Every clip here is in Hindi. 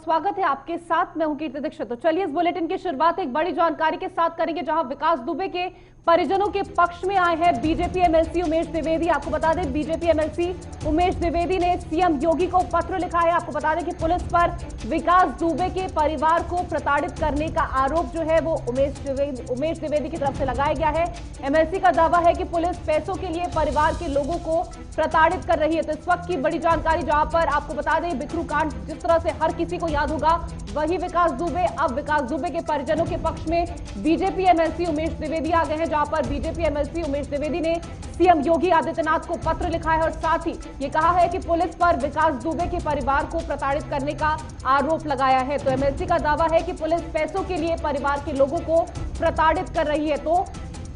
स्वागत है आपके साथ। मैं हूं कीर्ति दीक्षित। तो चलिए इस बुलेटिन की शुरुआत एक बड़ी जानकारी के साथ करेंगे, जहां विकास दुबे के परिजनों के पक्ष में आए हैं बीजेपी एमएलसी उमेश द्विवेदी। आपको बता दें, बीजेपी एमएलसी उमेश द्विवेदी ने सीएम योगी को पत्र लिखा है। आपको बता दें कि पुलिस पर विकास दुबे के परिवार को प्रताड़ित करने का आरोप जो है वो उमेश द्विवेदी की तरफ से लगाया गया है। एमएलसी का दावा है कि पुलिस पैसों के लिए परिवार के लोगों को प्रताड़ित कर रही है। तो इस वक्त की बड़ी जानकारी, जहां पर आपको बता दें बिकरू कांड जिस तरह से हर किसी को याद होगा, वही विकास दुबे अब विकास दुबे के परिजनों के पक्ष में बीजेपी एमएलसी उमेश द्विवेदी आ गए हैं, जहां पर बीजेपी एमएलसी उमेश द्विवेदी ने सीएम योगी आदित्यनाथ को पत्र लिखा है और साथ ही ये कहा है कि पुलिस पर विकास दुबे के परिवार को प्रताड़ित करने का आरोप लगाया है। तो एमएलसी का दावा है कि पुलिस पैसों के लिए परिवार के लोगों को प्रताड़ित कर रही है। तो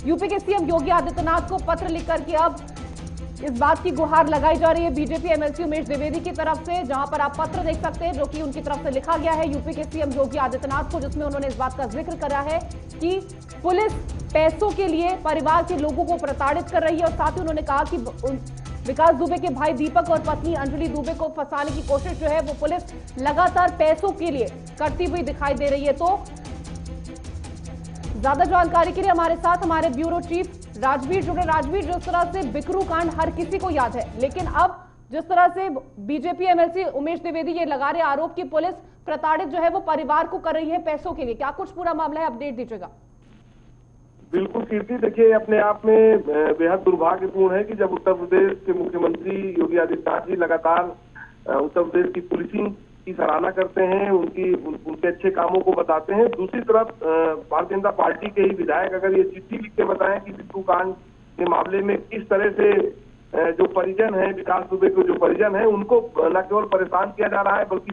यूपी के सीएम योगी आदित्यनाथ को पत्र लिख करके अब इस बात की गुहार लगाई जा रही है बीजेपी एमएलसी उमेश द्विवेदी की तरफ से, जहां पर आप पत्र देख सकते हैं जो कि उनकी तरफ से लिखा गया है यूपी के सीएम योगी आदित्यनाथ को, जिसमें उन्होंने इस बात का जिक्र करा है कि पुलिस पैसों के लिए परिवार के लोगों को प्रताड़ित कर रही है। और साथ ही उन्होंने कहा कि विकास दुबे के भाई दीपक और पत्नी अंजलि दुबे को फंसाने की कोशिश जो है वो पुलिस लगातार पैसों के लिए करती हुई दिखाई दे रही है। तो ज्यादा जानकारी के लिए हमारे साथ हमारे ब्यूरो चीफ राजवीर जुड़े। राजवीर, जिस तरह से बिकरू कांड हर किसी को याद है, लेकिन अब जिस तरह से बीजेपी एमएलसी उमेश द्विवेदी ये लगा रहे आरोप कि पुलिस प्रताड़ित जो है वो परिवार को कर रही है पैसों के लिए, क्या कुछ पूरा मामला है, अपडेट दीजिएगा। बिल्कुल कीर्ति, देखिए अपने आप में बेहद दुर्भाग्यपूर्ण है कि जब उत्तर प्रदेश के मुख्यमंत्री योगी आदित्यनाथ जी लगातार उत्तर प्रदेश की पुलिसिंग की सराहना करते हैं, उनके अच्छे कामों को बताते हैं, दूसरी तरफ भारतीय जनता पार्टी के ही विधायक अगर ये चिट्ठी लिख के बताएं कि बिकरू कांड के मामले में किस तरह से जो परिजन है, विकास दुबे के जो परिजन है, उनको न केवल परेशान किया जा रहा है बल्कि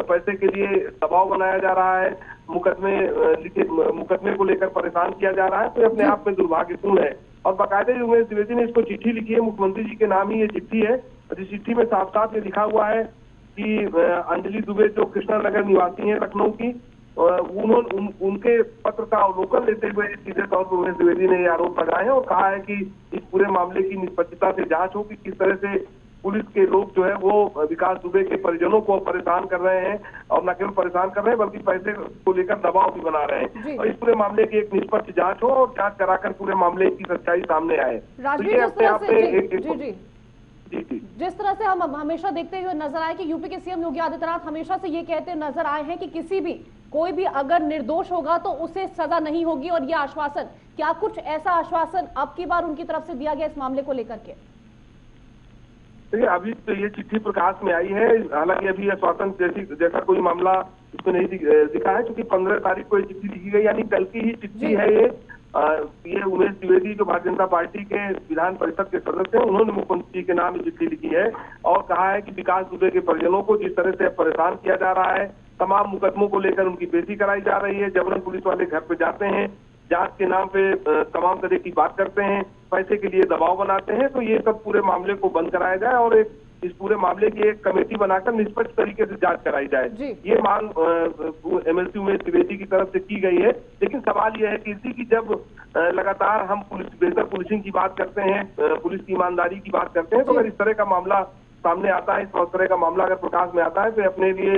पैसे के लिए दबाव बनाया जा रहा है, मुकदमे को लेकर परेशान किया जा रहा है, तो अपने आप में दुर्भाग्यपूर्ण है। और बाकायदे उमेश द्विवेदी ने इसको चिट्ठी लिखी है, मुख्यमंत्री जी के नाम ही ये चिट्ठी है। और इस चिट्ठी में साफ साफ ये लिखा हुआ है कि अंजलि दुबे जो कृष्णा नगर निवासी हैं लखनऊ की, उनके पत्र का अवलोकन लेते हुए सीधे तौर पर उमेश द्विवेदी ने ये आरोप लगाए हैं और कहा है कि इस पूरे मामले की निष्पक्षता से जांच हो कि किस तरह से पुलिस के लोग जो है वो विकास दुबे के परिजनों को परेशान कर रहे हैं, और न केवल परेशान कर रहे हैं बल्कि पैसे को लेकर दबाव भी बना रहे हैं। और इस पूरे मामले की एक निष्पक्ष जांच हो और जांच कराकर पूरे मामले की सच्चाई सामने आए। जिस तरह से हम हमेशा देखते हुए नजर आए कि यूपी के सीएम योगी आदित्यनाथ हमेशा से ये कहते नजर आए हैं कि कोई भी अगर निर्दोष होगा तो उसे सजा नहीं होगी, और ये आश्वासन, क्या कुछ ऐसा आश्वासन अब की बार उनकी तरफ से दिया गया इस मामले को लेकर के? देखिए अभी तो ये चिट्ठी प्रकाश में आई है, हालांकि अभी आश्वासन जैसा कोई मामला इसमें नहीं दिखा है, क्योंकि 15 तारीख को ये चिट्ठी लिखी गई, यानी कल की ही चिट्ठी है ये उमेश द्विवेदी जो भारतीय जनता पार्टी के विधान परिषद के सदस्य हैं, उन्होंने मुख्यमंत्री जी के नाम ये चिट्ठी लिखी है और कहा है कि विकास दुबे के परिजनों को जिस तरह से परेशान किया जा रहा है, तमाम मुकदमों को लेकर उनकी बेइज्जती कराई जा रही है, जबरन पुलिस वाले घर पे जाते हैं, जांच के नाम पे तमाम तरह की बात करते हैं, पैसे के लिए दबाव बनाते हैं, तो ये सब पूरे मामले को बंद कराया जाए और इस पूरे मामले की एक कमेटी बनाकर निष्पक्ष तरीके से जांच कराई जाए। ये मांग एमएलसी उमेश द्विवेदी की तरफ से की गई है। लेकिन सवाल यह है कि जब लगातार हम बेहतर पुलिसिंग की बात करते हैं, पुलिस की ईमानदारी की बात करते हैं, तो अगर इस तरह का मामला सामने आता है, इस तरह का मामला अगर प्रकाश में आता है, तो अपने लिए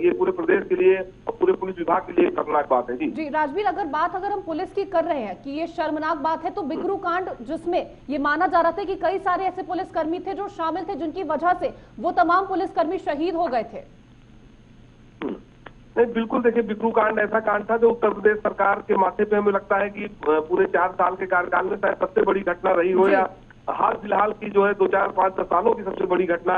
ये पूरे प्रदेश के लिए और पूरे पुलिस विभाग के लिए खतरनाक बात है। जी राजवीर, अगर हम पुलिस की कर रहे हैं कि ये शर्मनाक बात है, तो बिकरू कांड जिसमें ये माना जा रहा था कि कई सारे ऐसे पुलिसकर्मी थे जो शामिल थे, जिनकी वजह से वो तमाम पुलिसकर्मी शहीद हो गए थे। नहीं, बिल्कुल, देखिए बिकरू कांड ऐसा कांड था जो उत्तर प्रदेश सरकार के माथे पे हमें लगता है कि पूरे 4 साल के कार्यकाल में शायद सबसे बड़ी घटना रही हो, या हाल फिलहाल की जो है 2, 4, 5, 10 सालों की सबसे बड़ी घटना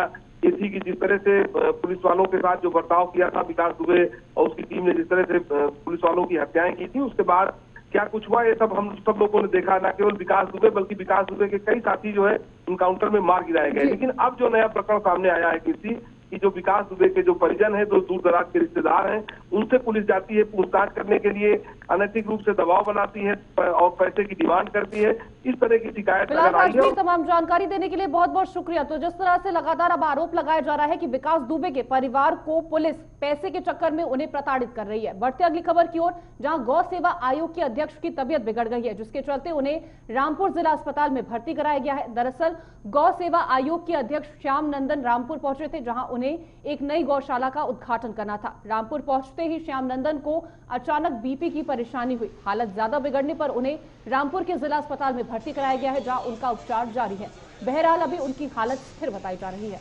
ये थी कि जिस तरह से पुलिस वालों के साथ जो बर्ताव किया था विकास दुबे और उसकी टीम ने, जिस तरह से पुलिस वालों की हत्याएं की थी, उसके बाद क्या कुछ हुआ ये सब हम सब लोगों ने देखा। न केवल विकास दुबे बल्कि विकास दुबे के कई साथी जो है इनकाउंटर में मार गिराए गए। लेकिन अब जो नया प्रकरण सामने आया है कि जो विकास दुबे के जो परिजन है, जो दूर दराज के रिश्तेदार हैं, उनसे पुलिस जाती है पूछताछ करने के लिए, अनैतिक रूप से दबाव बनाती है और पैसे की डिमांड करती है। इस तरह की शिकायत फिलहाल अगर आई है। राजवीर, तमाम जानकारी देने के लिए बहुत बहुत शुक्रिया। तो जिस तरह से लगातार अब आरोप लगाया जा रहा है कि विकास दुबे के परिवार को पुलिस पैसे के चक्कर में उन्हें प्रताड़ित कर रही है। बढ़ते अगली खबर की ओर, जहां गौ सेवा आयोग के अध्यक्ष की तबीयत बिगड़ गई है, जिसके चलते उन्हें रामपुर जिला अस्पताल में भर्ती कराया गया है। दरअसल गौ सेवा आयोग के अध्यक्ष श्याम नंदन रामपुर पहुंचे थे, जहां उन्हें एक नई गौशाला का उद्घाटन करना था। रामपुर पहुंचते ही श्याम नंदन को अचानक बीपी की परेशानी हुई। हालत ज्यादा बिगड़ने पर उन्हें रामपुर के जिला अस्पताल में भर्ती कराया गया है, जहां उनका उपचार जारी है। बहरहाल अभी उनकी हालत स्थिर बताई जा रही है।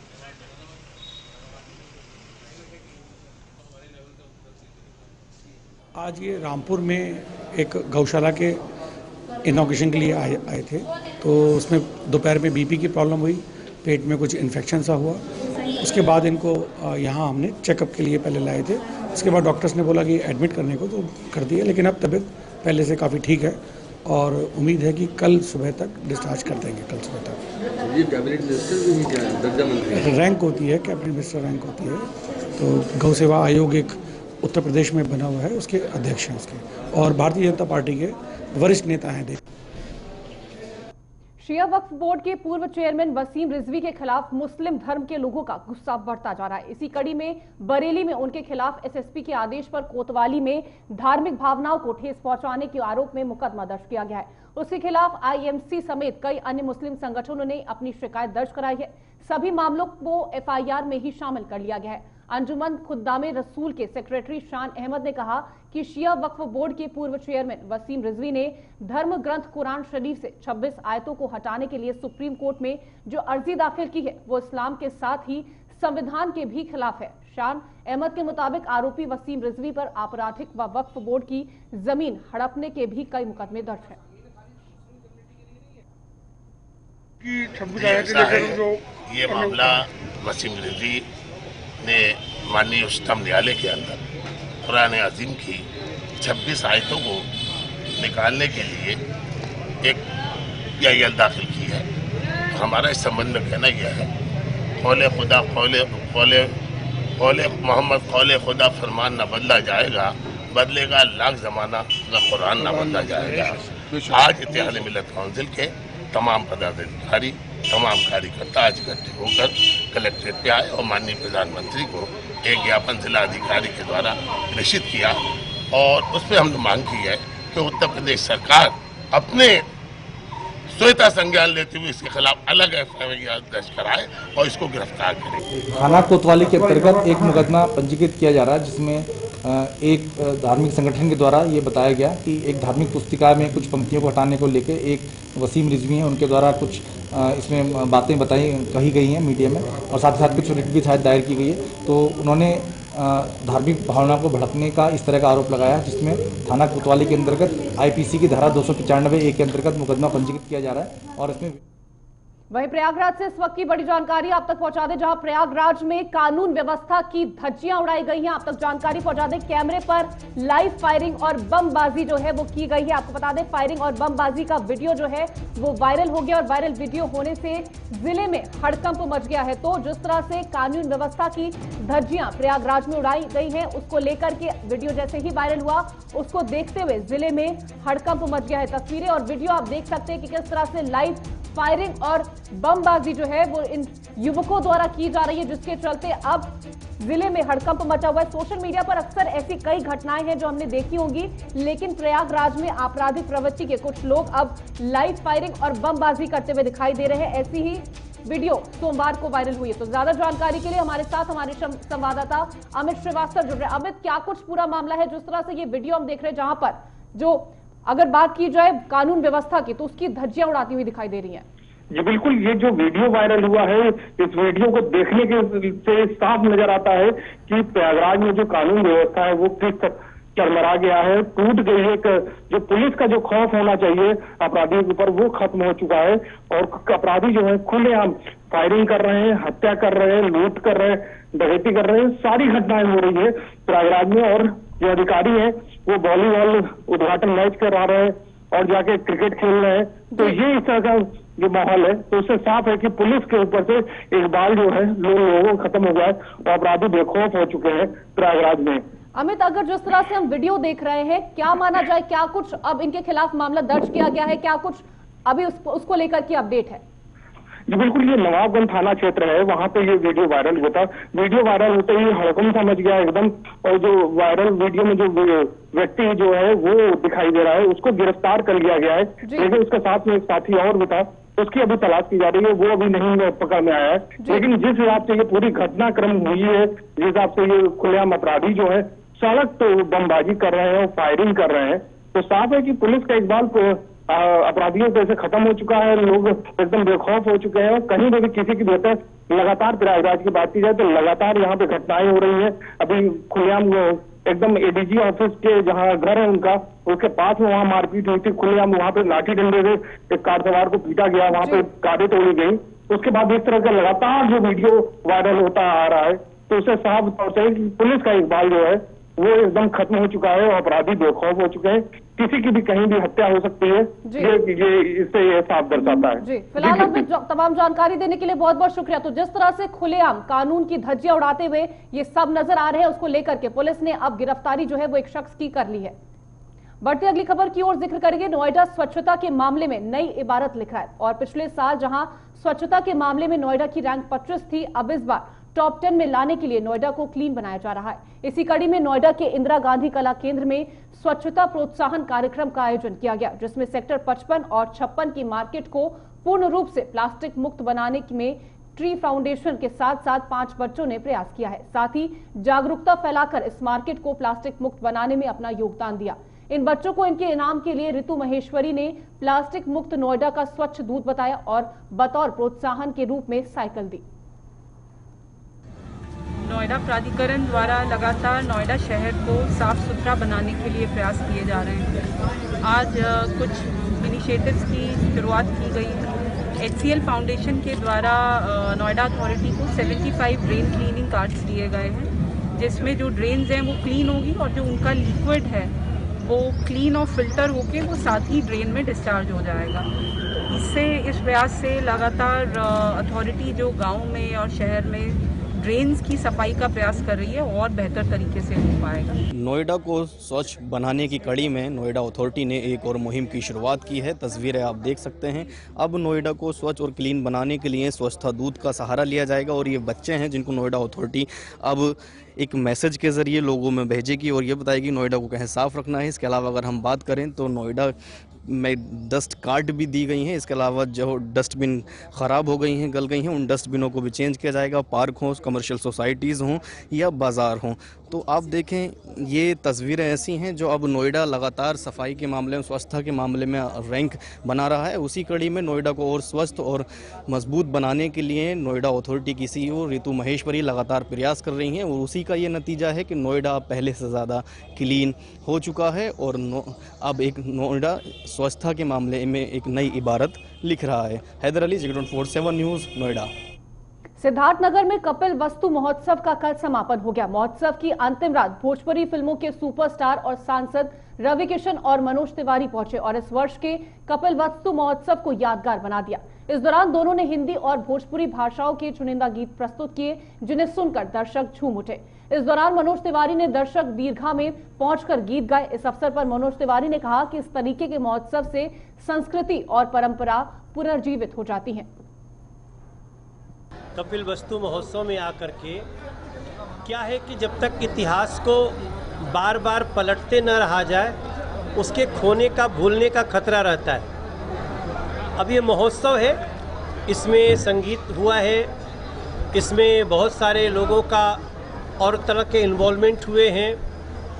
आज ये रामपुर में एक गौशाला के इनॉग्रेशन के लिए आए थे, तो उसमें दोपहर में बीपी की प्रॉब्लम हुई, पेट में कुछ इन्फेक्शन सा हुआ। उसके बाद इनको यहाँ हमने चेकअप के लिए पहले लाए थे। उसके बाद डॉक्टर्स ने बोला कि एडमिट करने को, तो कर दिया, लेकिन अब तबीयत पहले से काफ़ी ठीक है और उम्मीद है कि कल सुबह तक डिस्चार्ज कर देंगे। कल सुबह तक। ये कैबिनेट मिनिस्टर दर्जा मंत्री रैंक होती है, कैबिनेट मिनिस्टर रैंक होती है। तो गौ सेवा आयोग एक उत्तर प्रदेश में बना हुआ है, उसके अध्यक्ष हैं उसके, और भारतीय जनता पार्टी के वरिष्ठ नेता हैं। शिया वक्फ बोर्ड के पूर्व चेयरमैन वसीम रिजवी के खिलाफ मुस्लिम धर्म के लोगों का गुस्सा बढ़ता जा रहा है। इसी कड़ी में बरेली में उनके खिलाफ एसएसपी के आदेश पर कोतवाली में धार्मिक भावनाओं को ठेस पहुंचाने के आरोप में मुकदमा दर्ज किया गया है। उसके खिलाफ आईएमसी समेत कई अन्य मुस्लिम संगठनों ने अपनी शिकायत दर्ज कराई है। सभी मामलों को एफआईआर में ही शामिल कर लिया गया है। अंजुमन खुद्दामे रसूल के सेक्रेटरी शान अहमद ने कहा कि शिया वक्फ बोर्ड के पूर्व चेयरमैन वसीम रिजवी ने धर्म ग्रंथ कुरान शरीफ से 26 आयतों को हटाने के लिए सुप्रीम कोर्ट में जो अर्जी दाखिल की है, वो इस्लाम के साथ ही संविधान के भी खिलाफ है। शान अहमद के मुताबिक आरोपी वसीम रिजवी पर आपराधिक व वक्फ बोर्ड की जमीन हड़पने के भी कई मुकदमे दर्ज हैं। ये मामला वसीम रिजवी ने माननीय उच्चतम न्यायालय के अंदर कुरान अजीम की 26 आयतों को निकालने के लिए एक याचिका दाखिल की है। तो हमारा इस संबंध में कहना यह है, कौले खुदा कौले मोहम्मद कौले खुदा फरमान न बदला जाएगा, बदलेगा लाख जमाना न कुरान न बदला जाएगा। आज इत्तेहाद मिल्लत काउंसिल के तमाम पदाधिकारी, तमाम कार्यकर्ता आज इकट्ठे होकर कलेक्ट्रेट पे आए और माननीय प्रधानमंत्री को एक ज्ञापन जिला अधिकारी के द्वारा प्रेषित किया और उस पर हमने मांग की है कि उत्तर प्रदेश सरकार अपने स्वयं संज्ञान लेते हुए इसके खिलाफ अलग एफआईआर दर्ज कराए और इसको गिरफ्तार करे। थाना कोतवाली के अंतर्गत एक मुकदमा पंजीकृत किया जा रहा है, जिसमें एक धार्मिक संगठन के द्वारा ये बताया गया कि एक धार्मिक पुस्तिका में कुछ पंक्तियों को हटाने को लेकर एक वसीम रिजवी हैं, उनके द्वारा कुछ इसमें बातें कही गई हैं मीडिया में, और साथ ही साथ कुछ रिट भी शायद दायर की गई है। तो उन्होंने धार्मिक भावना को भड़कने का इस तरह का आरोप लगाया, जिसमें थाना कोतवाली के अंतर्गत आईपीसी की धारा 295 के अंतर्गत मुकदमा पंजीकृत किया जा रहा है। और इसमें वहीं प्रयागराज से इस वक्त की बड़ी जानकारी आप तक पहुंचा दें, जहां प्रयागराज में कानून व्यवस्था की धज्जियां उड़ाई गई हैं। आप तक जानकारी पहुंचा दें, कैमरे पर लाइव फायरिंग और बमबाजी जो है वो की गई है। आपको बता दें, फायरिंग और बमबाजी का वीडियो जो है वो वायरल हो गया और वायरल वीडियो होने से जिले में हड़कंप मच गया है। तो जिस तरह से कानून व्यवस्था की धज्जियां प्रयागराज में उड़ाई गई हैं, उसको लेकर के वीडियो जैसे ही वायरल हुआ, उसको देखते हुए जिले में हड़कंप मच गया है। तस्वीरें और वीडियो आप देख सकते हैं कि किस तरह से लाइव फायरिंग और बमबाजी जो है वो इन युवकों द्वारा की जा रही है, जिसके चलते अब जिले में हड़कंप मचा हुआ है। सोशल मीडिया पर अक्सर ऐसी कई घटनाएं हैं जो हमने देखी होंगी, लेकिन प्रयागराज में आपराधिक प्रवृत्ति के कुछ लोग अब लाइव फायरिंग और बमबाजी करते हुए दिखाई दे रहे हैं। ऐसी ही वीडियो सोमवार को वायरल हुई है। तो ज्यादा जानकारी के लिए हमारे साथ हमारे संवाददाता अमित श्रीवास्तव जुड़ रहे हैं। अमित, क्या कुछ पूरा मामला है? जिस तरह से ये वीडियो हम देख रहे हैं, जहां पर जो अगर बात की जाए कानून व्यवस्था की, तो उसकी धज्जियां उड़ाती हुई दिखाई दे रही हैं। जी बिल्कुल, ये जो वीडियो वायरल हुआ है, इस वीडियो को देखने के से साफ नजर आता है कि प्रयागराज में जो कानून व्यवस्था है वो किस चरमरा गया है, टूट गई है। जो पुलिस का जो खौफ होना चाहिए अपराधियों के ऊपर, वो खत्म हो चुका है और अपराधी जो है खुलेआम फायरिंग कर रहे हैं, हत्या कर रहे हैं, लूट कर रहे हैं, डकैती कर रहे हैं। सारी घटनाएं हो रही है प्रयागराज में। और जो अधिकारी है वो वॉलीबॉल उद्घाटन मैच करा रहे हैं और जाके क्रिकेट खेल रहे हैं। तो ये इस तरह का जो माहौल है, तो उससे साफ है कि पुलिस के ऊपर से एक बाल जो है लोगों खत्म हो गया है और अपराधी बेखौफ हो चुके हैं प्रयागराज में। अमित, अगर जिस तरह से हम वीडियो देख रहे हैं, क्या माना जाए, क्या कुछ अब इनके खिलाफ मामला दर्ज किया गया है, क्या कुछ अभी उसको लेकर की अपडेट है। जी बिल्कुल, ये नवाबगंज थाना क्षेत्र है, वहाँ पे ये वीडियो वायरल हुआ था। वीडियो वायरल होते ही हड़कंप सा मच गया एकदम, और जो वायरल वीडियो में जो व्यक्ति जो है वो दिखाई दे रहा है, उसको गिरफ्तार कर लिया गया है। लेकिन उसके साथ में एक साथी और भी था, उसकी अभी तलाश की जा रही है, वो अभी नहीं पकड़ में आया है। लेकिन जिस हिसाब से ये पूरी घटनाक्रम हुई है, जिस हिसाब से ये खुलेआम अपराधी जो है सड़क तो बमबाजी कर रहे हैं और फायरिंग कर रहे हैं, तो साफ है कि पुलिस का इकबाल अपराधियों पे ऐसे खत्म हो चुका है। लोग एकदम बेखौफ हो चुके हैं, और कहीं भी किसी की बेहतर लगातार प्रयागराज की बात की जाए तो लगातार यहाँ पे घटनाएं हो रही हैं। अभी खुलेआम एकदम एडीजी ऑफिस के जहाँ घर है उनका, उसके पास में वहाँ मारपीट हुई थी खुलेआम, वहाँ पे लाठी डंडे से एक कार सवार को पीटा गया, वहाँ पे कारें तोड़ी गई। उसके बाद इस तरह का लगातार जो वीडियो वायरल होता आ रहा है, तो उससे साफ तौर से पुलिस का इकबाल जो है वो एकदम खत्म हो चुका है और अपराधी बेखौफ हो चुके हैं। किसी की भी कहीं भी हत्या हो सकती है, ये इससे ये साफ दर्शाता है। जी, फिलहाल हमें तमाम जानकारी देने के लिए बहुत बहुत शुक्रिया। तो जिस तरह से खुलेआम कानून की धज्जियां उड़ाते हुए ये सब नजर आ रहे हैं, उसको लेकर के पुलिस ने अब गिरफ्तारी जो है वो एक शख्स की कर ली है। बढ़ती अगली खबर की ओर जिक्र करेंगे। नोएडा स्वच्छता के मामले में नई इबारत लिखा है, और पिछले साल जहां स्वच्छता के मामले में नोएडा की रैंक 25 थी, अब इस बार टॉप 10 में लाने के लिए नोएडा को क्लीन बनाया जा रहा है। इसी कड़ी में नोएडा के इंदिरा गांधी कला केंद्र में स्वच्छता प्रोत्साहन कार्यक्रम का आयोजन किया गया, जिसमें सेक्टर 55 और 56 की मार्केट को पूर्ण रूप से प्लास्टिक मुक्त बनाने में ट्री फाउंडेशन के साथ साथ 5 बच्चों ने प्रयास किया है। साथ ही जागरूकता फैलाकर इस मार्केट को प्लास्टिक मुक्त बनाने में अपना योगदान दिया। इन बच्चों को इनके इनाम के लिए ऋतु महेश्वरी ने प्लास्टिक मुक्त नोएडा का स्वच्छ दूत बताया और बतौर प्रोत्साहन के रूप में साइकिल दी। नोएडा प्राधिकरण द्वारा लगातार नोएडा शहर को साफ सुथरा बनाने के लिए प्रयास किए जा रहे हैं। आज कुछ इनिशिएटिव्स की शुरुआत की गई है। HCL फाउंडेशन के द्वारा नोएडा अथॉरिटी को 75 ड्रेन क्लीनिंग कार्ड्स दिए गए हैं, जिसमें जो ड्रेन्स हैं वो क्लीन होगी और जो उनका लिक्विड है वो क्लीन और फिल्टर होके वो साथ ही ड्रेन में डिस्चार्ज हो जाएगा। इससे इस प्रयास से लगातार अथॉरिटी जो गांव में और शहर में ड्रेन्स की सफाई का प्रयास कर रही है और बेहतर तरीके से हो पाएगा। नोएडा को स्वच्छ बनाने की कड़ी में नोएडा अथॉरिटी ने एक और मुहिम की शुरुआत की है। तस्वीरें आप देख सकते हैं। अब नोएडा को स्वच्छ और क्लीन बनाने के लिए स्वच्छता दूत का सहारा लिया जाएगा, और ये बच्चे हैं जिनको नोएडा अथॉरिटी अब एक मैसेज के ज़रिए लोगों में भेजेगी और ये बताएगी नोएडा को कहीं साफ़ रखना है। इसके अलावा अगर हम बात करें तो नोएडा में डस्ट कार्ड भी दी गई हैं। इसके अलावा जो डस्टबिन ख़राब हो गई हैं, गल गई हैं, उन डस्टबिनों को भी चेंज किया जाएगा। पार्क हों, कमर्शियल सोसाइटीज़ हों या बाज़ार हों। तो आप देखें, ये तस्वीरें ऐसी हैं जो अब नोएडा लगातार सफाई के मामले में, स्वच्छता के मामले में रैंक बना रहा है। उसी कड़ी में नोएडा को और स्वस्थ और मजबूत बनाने के लिए नोएडा अथॉरिटी की CEO ऋतु महेश्वरी लगातार प्रयास कर रही हैं, और उसी का ये नतीजा है कि नोएडा पहले से ज़्यादा क्लीन हो चुका है और अब एक नोएडा स्वच्छता के मामले में एक नई इबारत लिख रहा है। Haidar Ali, J24/7 news, Noida. सिद्धार्थनगर में कपिल वस्तु महोत्सव का कल समापन हो गया। महोत्सव की अंतिम रात भोजपुरी फिल्मों के सुपरस्टार और सांसद रवि किशन और मनोज तिवारी पहुंचे और इस वर्ष के कपिल वस्तु महोत्सव को यादगार बना दिया। इस दौरान दोनों ने हिंदी और भोजपुरी भाषाओं के चुनिंदा गीत प्रस्तुत किए, जिन्हें सुनकर दर्शक झूम उठे। इस दौरान मनोज तिवारी ने दर्शक दीर्घा में पहुंचकर गीत गाए। इस अवसर पर मनोज तिवारी ने कहा कि इस तरीके के महोत्सव से संस्कृति और परंपरा पुनर्जीवित हो जाती है। कपिल वस्तु महोत्सव में आकर के क्या है कि जब तक इतिहास को बार बार पलटते न रहा जाए, उसके खोने का, भूलने का खतरा रहता है। अब ये महोत्सव है, इसमें संगीत हुआ है, इसमें बहुत सारे लोगों का और तरह के इन्वॉल्वमेंट हुए हैं,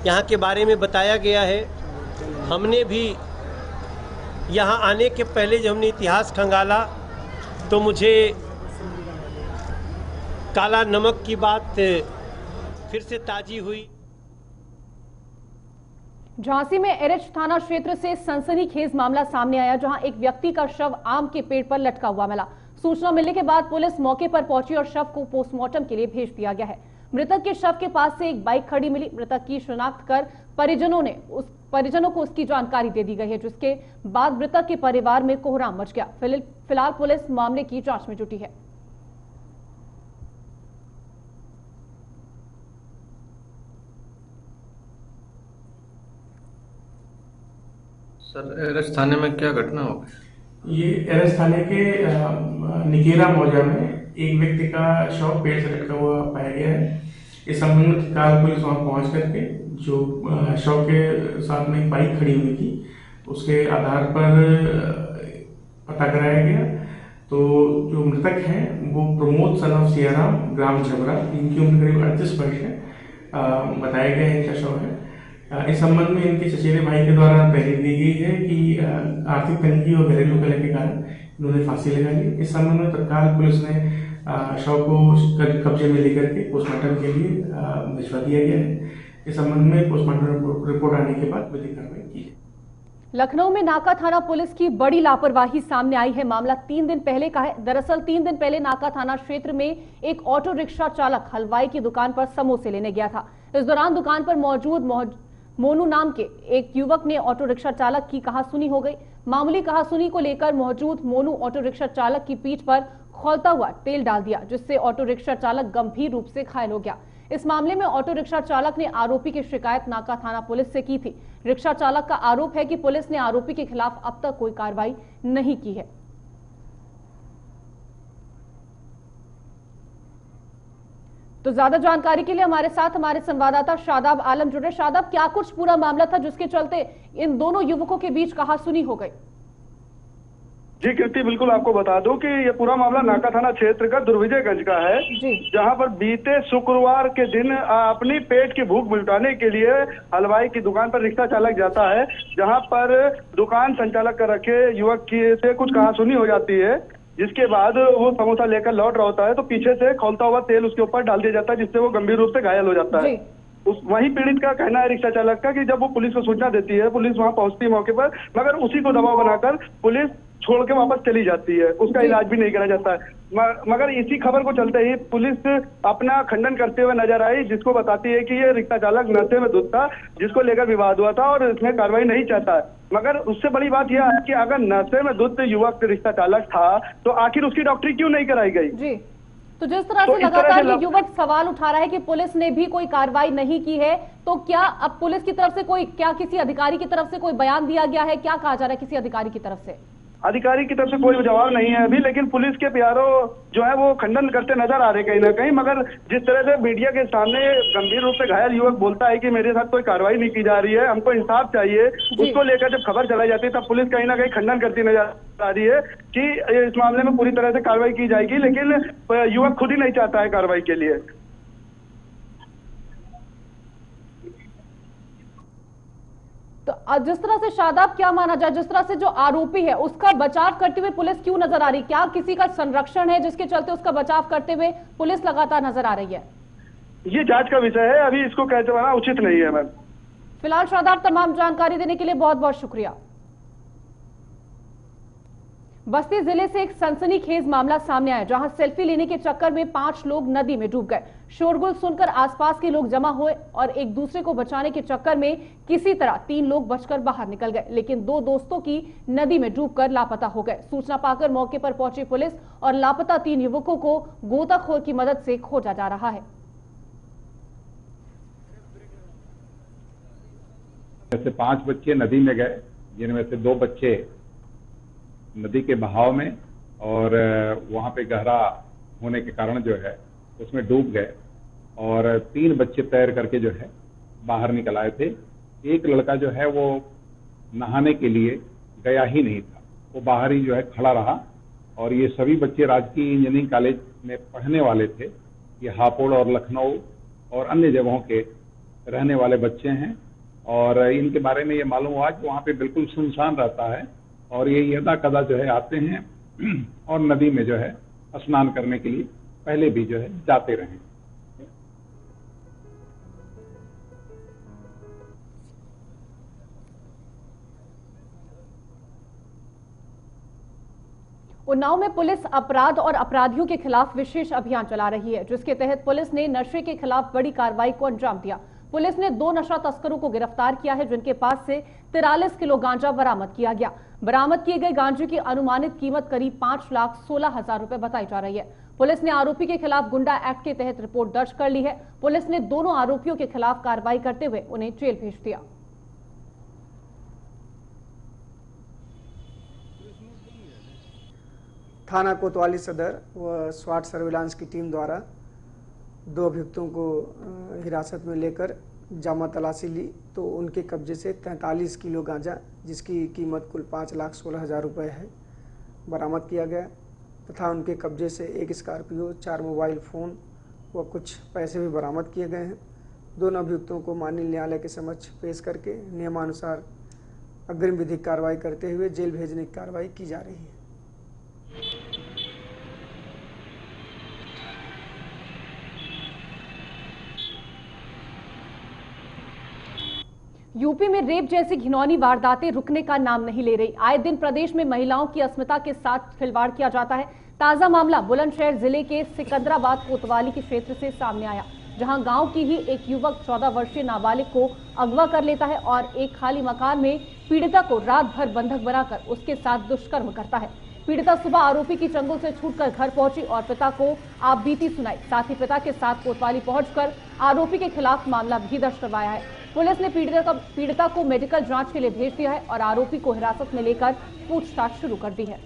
यहाँ के बारे में बताया गया है। हमने भी यहाँ आने के पहले जब हमने इतिहास खंगाला तो मुझे काला नमक की बात फिर से ताजी हुई। झांसी में एरेच थाना क्षेत्र से सनसनीखेज मामला सामने आया, जहां एक व्यक्ति का शव आम के पेड़ पर लटका हुआ मिला। सूचना मिलने के बाद पुलिस मौके पर पहुंची और शव को पोस्टमार्टम के लिए भेज दिया गया है। मृतक के शव के पास से एक बाइक खड़ी मिली। मृतक की शिनाख्त कर परिजनों को उसकी जानकारी दे दी गई है, जिसके बाद मृतक के परिवार में कोहराम मच गया। फिलहाल पुलिस मामले की जांच में जुटी है। सर, एरेच थाने में क्या घटना हो गई? ये एरस थाने के निकेरा मौजा में एक व्यक्ति का शव पेड़ से लटका हुआ पाया गया है। इस संबंध में तत्काल पुलिस वहां पहुंच करके जो शव के साथ में एक बाइक खड़ी हुई थी उसके आधार पर पता कराया गया। तो जो मृतक हैं वो प्रमोद सन ऑफ सियाराम ग्राम झबरा, इनकी उम्र करीब 38 वर्ष है, बताया गया है इनका शव है। इस संबंध में इनके चचेरे भाई के द्वारा तहरीर दी गई है कि आर्थिक तंगी और घरेलू कलह के कारण इन्होंने फांसी लगा ली। इस संबंध में तत्काल पुलिस ने शव को कब्जे में लेकर के पोस्टमार्टम के लिए भिजवा दिया गया है। इस संबंध में पोस्टमार्टम रिपोर्ट आने के बाद विधिक कार्रवाई की जाए। लखनऊ में नाका थाना पुलिस की बड़ी लापरवाही सामने आई है। मामला 3 दिन पहले का है। दरअसल 3 दिन पहले नाका थाना क्षेत्र में एक ऑटो रिक्शा चालक हलवाई की दुकान पर समोसे लेने गया था। इस दौरान दुकान पर मौजूद मोनू नाम के एक युवक ने ऑटो रिक्शा चालक की कहासुनी हो गई। मामूली कहासुनी को लेकर मौजूद मोनू ऑटो रिक्शा चालक की पीठ पर खौलता हुआ तेल डाल दिया, जिससे ऑटो रिक्शा चालक गंभीर रूप से घायल हो गया। इस मामले में ऑटो रिक्शा चालक ने आरोपी की शिकायत नाका थाना पुलिस से की थी। रिक्शा चालक का आरोप है कि पुलिस ने आरोपी के खिलाफ अब तक कोई कार्रवाई नहीं की है। तो ज्यादा जानकारी के लिए हमारे साथ हमारे संवाददाता शादाब आलम जुड़े। शादाब, क्या कुछ पूरा मामला था जिसके चलते इन दोनों युवकों के बीच कहासुनी हो गई? जी कीर्ति, बिल्कुल आपको बता दूं कि ये पूरा मामला नाका थाना क्षेत्र का दुर्विजयगंज का है, जहां पर बीते शुक्रवार के दिन अपनी पेट की भूख मिटाने के लिए हलवाई की दुकान पर रिक्शा चालक जाता है, जहां पर दुकान संचालक कर रखे युवक की से कुछ कहासुनी हो जाती है। जिसके बाद वो समोसा लेकर लौट रहा होता है तो पीछे से खौलता हुआ तेल उसके ऊपर डाल दिया जाता है, जिससे वो गंभीर रूप से घायल हो जाता है। वही पीड़ित का कहना है रिक्शा चालक का कि जब वो पुलिस को सूचना देती है, पुलिस वहां पहुंचती है मौके पर, मगर उसी को दबाव बनाकर पुलिस छोड़ के वापस चली जाती है, उसका इलाज भी नहीं करा जाता है। मगर इसी खबर को चलते ही पुलिस अपना खंडन करते हुए नजर आई, जिसको बताती है कि ये रिक्शा चालक नशे में धुत था, जिसको लेकर विवाद हुआ था और इसमें कार्रवाई नहीं चाहता है। मगर उससे बड़ी बात यह है कि अगर नशे में धुत युवक रिक्शा चालक था तो आखिर उसकी डॉक्टरी क्यों नहीं कराई गई? जी, तो जिस तरह से लगातार ये युवक सवाल उठा रहा है कि पुलिस ने भी कोई कार्रवाई नहीं की है, तो क्या अब पुलिस की तरफ से क्या किसी अधिकारी की तरफ से कोई बयान दिया गया है? क्या कहा जा रहा है किसी अधिकारी की तरफ से? अधिकारी की तरफ से कोई जवाब नहीं है अभी, लेकिन पुलिस के प्यारो जो है वो खंडन करते नजर आ रहे कहीं ना कहीं। मगर जिस तरह से मीडिया के सामने गंभीर रूप से घायल युवक बोलता है कि मेरे साथ कोई कार्रवाई नहीं की जा रही है, हमको इंसाफ चाहिए, उसको लेकर जब खबर चलाई जाती है तब पुलिस कहीं ना कहीं खंडन करती नजर आ रही है कि इस मामले में पूरी तरह से कार्रवाई की जाएगी, लेकिन युवक खुद ही नहीं चाहता है कार्रवाई के लिए। तो जिस तरह से शादाब, क्या माना जाए, जिस तरह से जो आरोपी है उसका बचाव करते हुए पुलिस क्यों नजर आ रही? क्या किसी का संरक्षण है जिसके चलते उसका बचाव करते हुए पुलिस लगातार नजर आ रही है? ये जांच का विषय है, अभी इसको कहना उचित नहीं है। मैम फिलहाल शादाब, तमाम जानकारी देने के लिए बहुत बहुत शुक्रिया। बस्ती जिले से एक सनसनीखेज मामला सामने आया, जहां सेल्फी लेने के चक्कर में 5 लोग नदी में डूब गए। शोरगुल सुनकर आसपास के लोग जमा हुए और एक दूसरे को बचाने के चक्कर में किसी तरह 3 लोग बचकर बाहर निकल गए, लेकिन 2 दोस्तों की नदी में डूबकर लापता हो गए। सूचना पाकर मौके पर पहुंची पुलिस और लापता 3 युवकों को गोताखोर की मदद से खोजा जा रहा है। ऐसे 5 बच्चे नदी में गए, जिनमें से 2 बच्चे नदी के बहाव में और वहां पे गहरा होने के कारण जो है उसमें डूब गए, और 3 बच्चे तैर करके जो है बाहर निकल आए थे। एक लड़का जो है वो नहाने के लिए गया ही नहीं था, वो बाहर ही जो है खड़ा रहा। और ये सभी बच्चे राजकीय इंजीनियरिंग कॉलेज में पढ़ने वाले थे। ये हापुड़ और लखनऊ और अन्य जगहों के रहने वाले बच्चे हैं, और इनके बारे में ये मालूम हुआ कि वहाँ पे बिल्कुल सुनसान रहता है और ये यदा कदा जो है आते हैं और नदी में जो है स्नान करने के लिए पहले भी जो है जाते रहे। उन्नाव में पुलिस अपराध और अपराधियों के खिलाफ विशेष अभियान चला रही है, जिसके तहत पुलिस ने नशे के खिलाफ बड़ी कार्रवाई को अंजाम दिया। पुलिस ने 2 नशा तस्करों को गिरफ्तार किया है, जिनके पास से 43 किलो गांजा बरामद किया गया। बरामद किए गए गांजे की अनुमानित कीमत करीब 5,16,000 रुपए बताई जा रही है। पुलिस ने आरोपी के खिलाफ गुंडा एक्ट के तहत रिपोर्ट दर्ज कर ली है। पुलिस ने दोनों आरोपियों के खिलाफ कार्रवाई करते हुए उन्हें जेल भेज दिया। थाना कोतवाली सदर व स्वाट सर्विलांस की टीम द्वारा 2 अभियुक्तों को हिरासत में लेकर जामा तलाशी ली तो उनके कब्जे से 43 किलो गांजा जिसकी कीमत कुल 5,16,000 रुपये है बरामद किया गया तथा उनके कब्जे से 1 स्कॉर्पियो, 4 मोबाइल फ़ोन व कुछ पैसे भी बरामद किए गए हैं। दोनों अभियुक्तों को माननीय न्यायालय के समक्ष पेश करके नियमानुसार अग्रिम विधिक कार्रवाई करते हुए जेल भेजने की कार्रवाई की जा रही है। यूपी में रेप जैसी घिनौनी वारदातें रुकने का नाम नहीं ले रही। आए दिन प्रदेश में महिलाओं की अस्मिता के साथ खिलवाड़ किया जाता है। ताजा मामला बुलंदशहर जिले के सिकंदराबाद कोतवाली के क्षेत्र से सामने आया, जहां गांव की ही एक युवक 14 वर्षीय नाबालिग को अगवा कर लेता है और एक खाली मकान में पीड़िता को रात भर बंधक बनाकर उसके साथ दुष्कर्म करता है। पीड़िता सुबह आरोपी की चंगुल से छूटकर घर पहुंची और पिता को आपबीती सुनाई। साथ ही पिता के साथ कोतवाली पहुंचकर आरोपी के खिलाफ मामला भी दर्ज करवाया है। पुलिस ने पीड़िता को मेडिकल जांच के लिए भेज दिया है और आरोपी को हिरासत में लेकर पूछताछ शुरू कर दी है।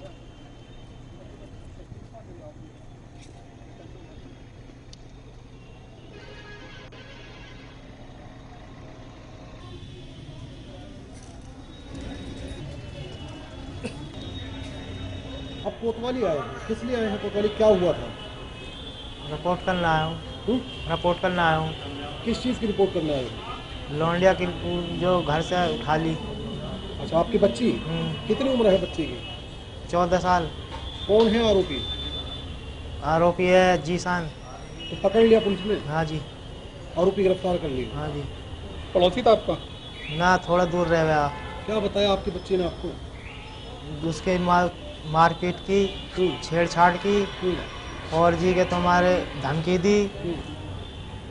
अब कोतवाली आए हैं, किस लिए आए हैं कोतवाली, क्या हुआ था? रिपोर्ट करना आया हूँ। रिपोर्ट करना आया हूँ। किस चीज़ की रिपोर्ट करने आए हैं? लौंडिया की जो घर से उठा ली। अच्छा, आपकी बच्ची? कितनी उम्र है बच्ची की? 14 साल। कौन है आरोपी? आरोपी है जीशान। तो पकड़ लिया पुलिस ने? हाँ जी। आरोपी गिरफ्तार कर लिया? हाँ जी। पड़ोसी था आपका? ना, थोड़ा दूर रह गया। क्या बताया आपकी बच्ची ने आपको? उसके मारपीट की, छेड़छाड़ की और जी के तुम्हारे धमकी दी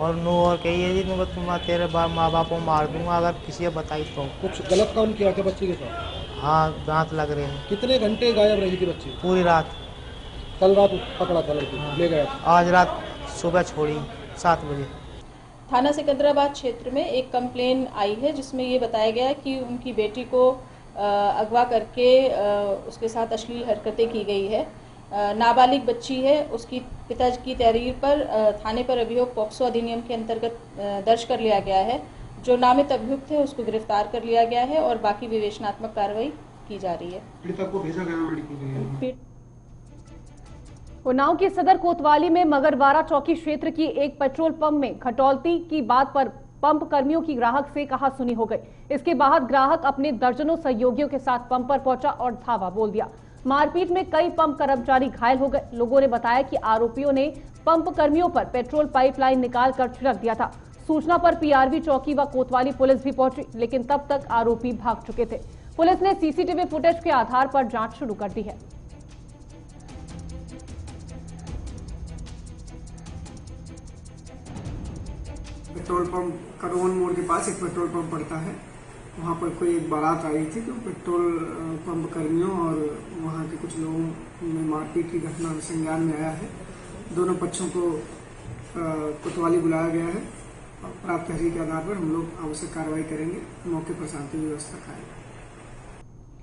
और नो और कही जी तुम तेरे माँ बाप को मार दूंगा अगर किसी को बताई तो। कुछ गलत काम किया क्या बच्ची के साथ? हाँ, दांत लग रहे हैं। कितने घंटे गायब रही थी बच्ची? पूरी रात। कल रात पकड़ा था लड़की? हाँ। ले गया? आज रात सुबह छोड़ी 7 बजे। थाना सिकंदराबाद क्षेत्र में एक कंप्लेन आई है जिसमें ये बताया गया है कि उनकी बेटी को अगवा करके उसके साथ अश्लील हरकतें की गई है। नाबालिग बच्ची है। उसकी पिताजी की तहरीर पर थाने पर अभियोग पॉक्सो अधिनियम के अंतर्गत दर्ज कर लिया गया है। जो नामित अभियुक्त है उसको गिरफ्तार कर लिया गया है और बाकी विवेचनात्मक कार्रवाई की जा रही है। पीड़िता को भेजा गया मेडिकल के लिए। उन्नाव के सदर कोतवाली में मगरवाड़ा चौकी क्षेत्र की एक पेट्रोल पंप में खटौती की बात पर पंप कर्मियों की ग्राहक से कहासुनी हो गई। इसके बाद ग्राहक अपने दर्जनों सहयोगियों के साथ पंप पर पहुंचा और धावा बोल दिया। मारपीट में कई पंप कर्मचारी घायल हो गए। लोगों ने बताया कि आरोपियों ने पंप कर्मियों पर पेट्रोल पाइपलाइन निकाल कर छिड़क दिया था। सूचना पर पीआरवी चौकी व कोतवाली पुलिस भी पहुंची, लेकिन तब तक आरोपी भाग चुके थे। पुलिस ने सीसीटीवी फुटेज के आधार पर जांच शुरू कर दी है। पेट्रोल पंप करवन मोड़ के पास एक पेट्रोल पंप पड़ता है, वहाँ पर कोई एक बारात आई थी तो पेट्रोल पंप कर्मियों और वहाँ के कुछ लोगों में मारपीट की घटना संज्ञान में आया है। दोनों पक्षों को कोतवाली बुलाया गया है और प्राप्त तहरीर के आधार पर हम लोग आवश्यक कार्रवाई करेंगे। मौके पर शांति व्यवस्था कायम।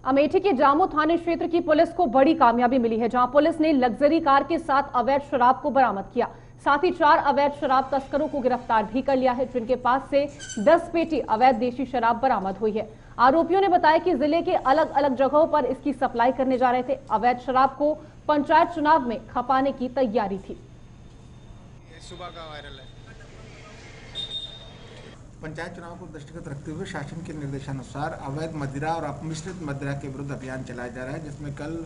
अमेठी के जामो थाने क्षेत्र की पुलिस को बड़ी कामयाबी मिली है, जहां पुलिस ने लग्जरी कार के साथ अवैध शराब को बरामद किया। साथ ही 4 अवैध शराब तस्करों को गिरफ्तार भी कर लिया है, जिनके पास से 10 पेटी अवैध देशी शराब बरामद हुई है। आरोपियों ने बताया कि जिले के अलग अलग जगहों पर इसकी सप्लाई करने जा रहे थे। अवैध शराब को पंचायत चुनाव में खपाने की तैयारी थी। सुबह का वायरल है। पंचायत चुनाव को दृष्टिगत रखते हुए शासन के निर्देशानुसार अवैध मदिरा और अपमिश्रित मदिरा के विरुद्ध अभियान चलाया जा रहा है, जिसमें कल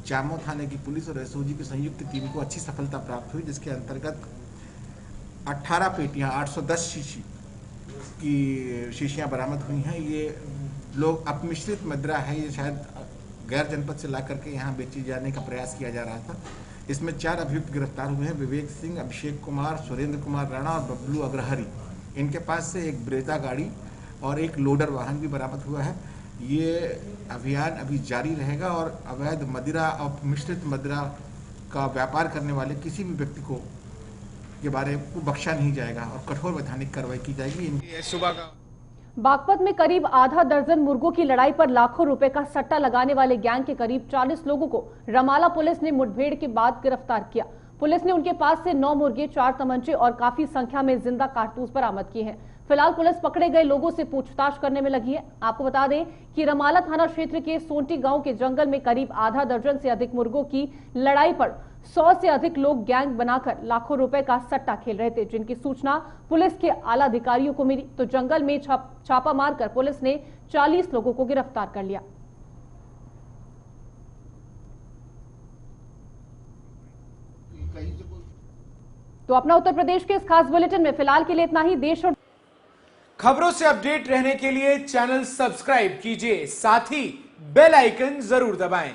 जामो थाने की पुलिस और एसओजी की संयुक्त टीम को अच्छी सफलता प्राप्त हुई, जिसके अंतर्गत 18 पेटियां 810 शीशी की शीशियां बरामद हुई हैं। ये लोग अपमिश्रित मदिरा है, ये शायद गैर जनपद से ला करके यहाँ बेची जाने का प्रयास किया जा रहा था। इसमें 4 अभियुक्त गिरफ्तार हुए हैं, विवेक सिंह, अभिषेक कुमार, सुरेंद्र कुमार राणा और बबलू अग्रहरी। इनके पास से एक ब्रेजा गाड़ी और एक लोडर वाहन भी बरामद हुआ है। ये अभियान अभी जारी रहेगा और अवैध मदिरा और मिश्रित मदिरा का व्यापार करने वाले किसी भी व्यक्ति को के बारे में बख्शा नहीं जाएगा और कठोर वैधानिक कार्रवाई की जाएगी। सुबह का बागपत में करीब आधा दर्जन मुर्गों की लड़ाई पर लाखों रुपए का सट्टा लगाने वाले गैंग के करीब 40 लोगों को रमाला पुलिस ने मुठभेड़ के बाद गिरफ्तार किया। पुलिस ने उनके पास से 9 मुर्गे, 4 तमंचे और काफी संख्या में जिंदा कारतूस बरामद किए हैं। फिलहाल पुलिस पकड़े गए लोगों से पूछताछ करने में लगी है। आपको बता दें कि रमाला थाना क्षेत्र के सोंटी गांव के जंगल में करीब आधा दर्जन से अधिक मुर्गों की लड़ाई पर 100 से अधिक लोग गैंग बनाकर लाखों रुपए का सट्टा खेल रहे थे, जिनकी सूचना पुलिस के आला अधिकारियों को मिली तो जंगल में छापा मारकर पुलिस ने 40 लोगों को गिरफ्तार कर लिया। तो अपना उत्तर प्रदेश के इस खास बुलेटिन में फिलहाल के लिए इतना ही। देश और खबरों से अपडेट रहने के लिए चैनल सब्सक्राइब कीजिए, साथ ही बेल आइकन जरूर दबाएं।